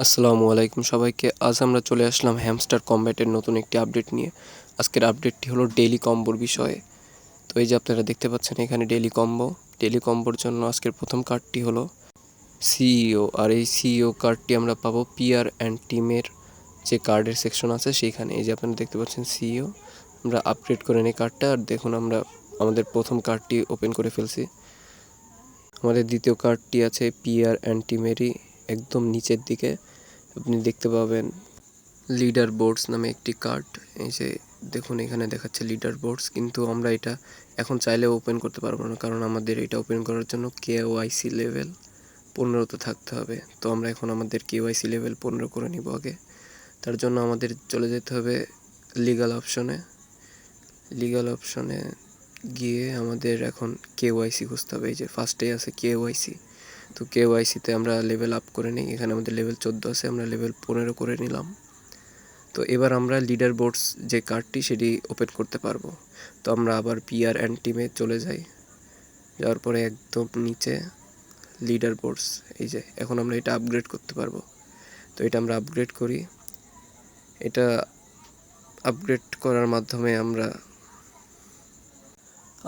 আসসালামু আলাইকুম সবাইকে। আজ আমরা চলে আসলাম হ্যামস্টার কম্ব্যাটের নতুন একটি আপডেট নিয়ে। আজকের আপডেটটি হলো ডেইলি কম্বোর বিষয়ে। তো এই যে আপনারা দেখতে পাচ্ছেন এখানে ডেইলি কম্বোর জন্য আজকের প্রথম কার্ডটি হলো সিইও। আর এই সিইও কার্ডটি আমরা পাবো পিআর অ্যান্ড টিমের যে কার্ডের সেকশন আছে সেইখানে। এই যে আপনারা দেখতে পাচ্ছেন সিইও। আমরা আপগ্রেড করে নিই কার্ডটা। আর দেখুন আমরা আমাদের প্রথম কার্ডটি ওপেন করে ফেলছি। আমাদের দ্বিতীয় কার্ডটি আছে পিআর অ্যান্ড টিমেরই একদম নিচের দিকে। আপনি দেখতে পাবেন লিডার বোর্ডস নামে একটি কার্ড। এই যে দেখুন এখানে দেখাচ্ছে লিডার বোর্ডস, কিন্তু আমরা এটা এখন চাইলেও ওপেন করতে পারবো না, কারণ আমাদের এটা ওপেন করার জন্য কেওয়াইসি লেভেল 15তে থাকতে হবে। তো আমরা এখন আমাদের কেওয়াইসি লেভেল 15 করে নিব আগে। তার জন্য আমাদের চলে যেতে হবে লিগাল অপশনে গিয়ে আমাদের এখন কেওয়াইসি খুঁজতে হবে। এই যে ফার্স্টেই আছে কেওয়াইসি। তো কেওয়াইসিতে আমরা লেভেল আপ করে নিই। এখানে আমাদের লেভেল 14 আছে, আমরা লেভেল 15 করে নিলাম। তো এবার আমরা লিডার বোর্ডস যে কার্ডটি সেটি ওপেন করতে পারবো। তো আমরা আবার পিআর অ্যান্ড টিমে চলে যাই। যাওয়ার পরে একদম নিচে লিডার বোর্ডস, এই যে এখন আমরা এটা আপগ্রেড করতে পারবো। তো এটা আমরা আপগ্রেড করি। এটা আপগ্রেড করার মাধ্যমে আমরা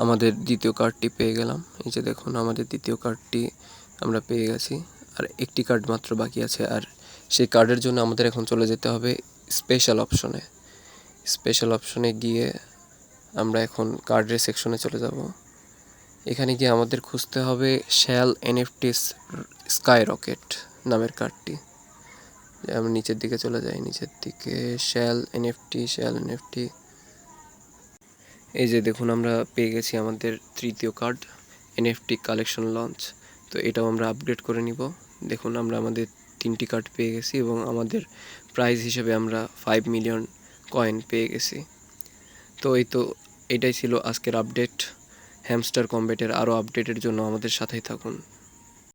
আমাদের দ্বিতীয় কার্ডটি পেয়ে গেলাম। এই যে দেখুন আমাদের দ্বিতীয় কার্ডটি আমরা পেয়ে গেছি। আর একটি কার্ড মাত্র বাকি আছে। আর সেই কার্ডের জন্য আমাদের এখন চলে যেতে হবে স্পেশাল অপশনে গিয়ে আমরা এখন কার্ডের সেকশনে চলে যাব। এখানে গিয়ে আমাদের খুঁজতে হবে শ্যাল এনএফটিস স্কাই রকেট নামের কার্ডটি। আমরা নিচের দিকে চলে যাই, নিচের দিকে শ্যাল এনএফটি। এই যে দেখুন আমরা পেয়ে গেছি আমাদের তৃতীয় কার্ড এনএফটি কালেকশন লঞ্চ। তো এটাও আমরা আপগ্রেড করে নিব। দেখুন আমরা আমাদের 3টি কার্ড পেয়ে গেছি এবং আমাদের প্রাইজ হিসেবে আমরা 5 মিলিয়ন কয়েন পেয়ে গেছি। তো এটাই ছিল আজকের আপডেট। হ্যামস্টার কম্ব্যাটের আরও আপডেটের জন্য আমাদের সাথেই থাকুন।